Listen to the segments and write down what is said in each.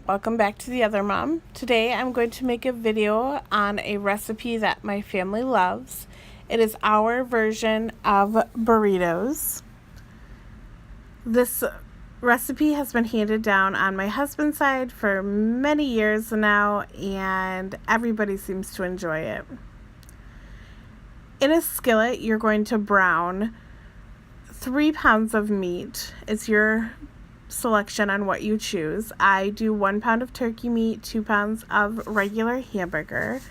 Welcome back to The Other Mom. Today I'm going to make a video on a recipe that my family loves. It is our version of burritos. This recipe has been handed down on my husband's side for many years now, and everybody seems to enjoy it. In a skillet, you're going to brown 3 pounds of meat. It's your selection on what you choose. I do 1 pound of turkey meat, 2 pounds of regular hamburger.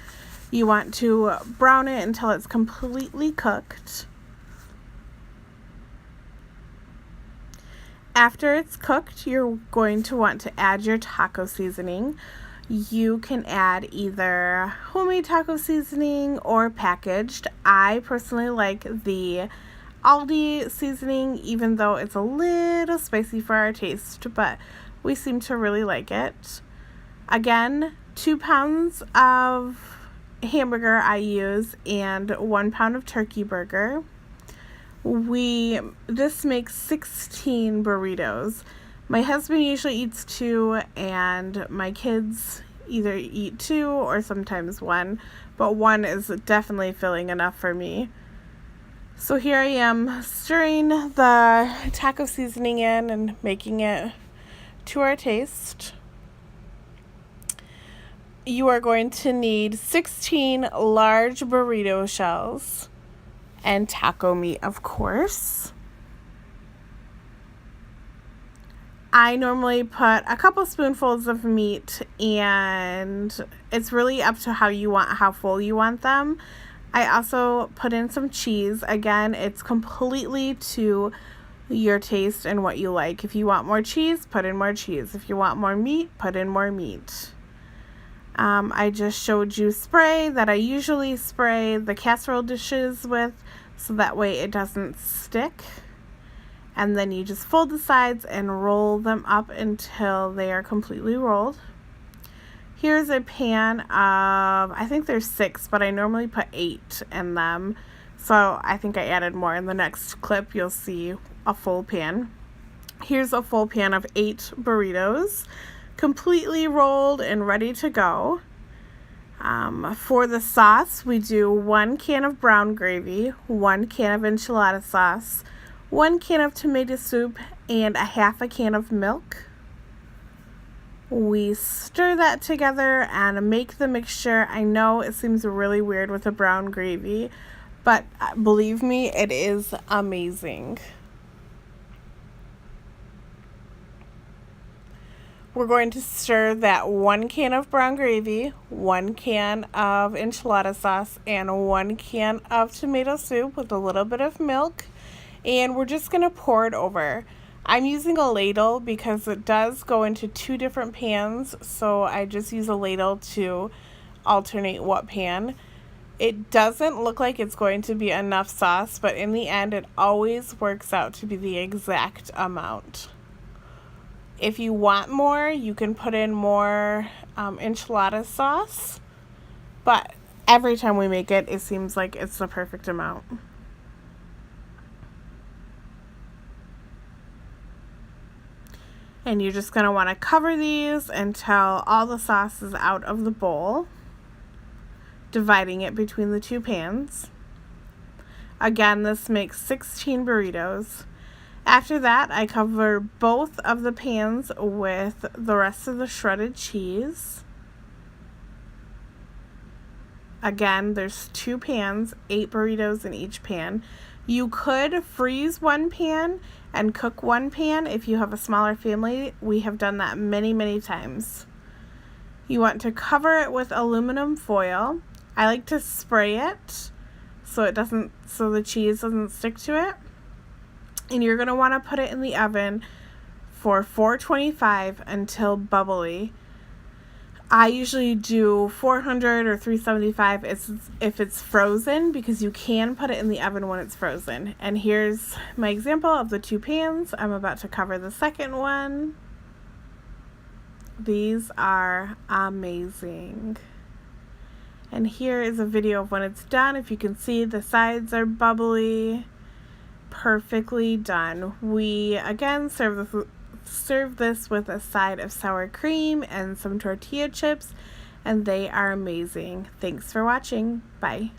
You want to brown it until it's completely cooked. After it's cooked, you're going to want to add your taco seasoning. You can add either homemade taco seasoning or packaged. I personally like the Aldi seasoning, even though it's a little spicy for our taste, but we seem to really like it. Again, 2 pounds of hamburger I use and 1 pound of turkey burger. This makes 16 burritos. My husband usually eats 2, and my kids either eat 2 or sometimes 1, but 1 is definitely filling enough for me. So here I am stirring the taco seasoning in and making it to our taste. You are going to need 16 large burrito shells and taco meat, of course. I normally put a couple spoonfuls of meat, and it's really up to how full you want them. I also put in some cheese. Again, it's completely to your taste and what you like. If you want more cheese, put in more cheese. If you want more meat, put in more meat. I just showed you spray that I usually spray the casserole dishes with, so that way it doesn't stick. And then you just fold the sides and roll them up until they are completely rolled. Here's a pan of, I think there's 6, but I normally put 8 in them. So I think I added more. In the next clip, you'll see a full pan. Here's a full pan of 8 burritos, completely rolled and ready to go. For the sauce, we do 1 can of brown gravy, 1 can of enchilada sauce, 1 can of tomato soup, and a half a can of milk. We stir that together and make the mixture. I know it seems really weird with a brown gravy, but believe me, it is amazing. We're going to stir that 1 can of brown gravy, 1 can of enchilada sauce, and 1 can of tomato soup with a little bit of milk, and we're just going to pour it over. I'm using a ladle because it does go into 2 different pans, so I just use a ladle to alternate what pan. It doesn't look like it's going to be enough sauce, but in the end it always works out to be the exact amount. If you want more, you can put in more enchilada sauce, but every time we make it, it seems like it's the perfect amount. And you're just going to want to cover these until all the sauce is out of the bowl, dividing it between the 2 pans. Again, this makes 16 burritos. After that, I cover both of the pans with the rest of the shredded cheese. Again, there's 2 pans, 8 burritos in each pan. You could freeze 1 pan and cook 1 pan if you have a smaller family. We have done that many, many times. You want to cover it with aluminum foil. I like to spray it so the cheese doesn't stick to it. And you're going to want to put it in the oven for 425 until bubbly. I usually do 400 or 375 if it's frozen, because you can put it in the oven when it's frozen. And here's my example of the 2 pans. I'm about to cover the second one. These are amazing. And here is a video of when it's done. If you can see, the sides are bubbly. Perfectly done. We again serve serve this with a side of sour cream and some tortilla chips, and they are amazing. Thanks for watching. Bye.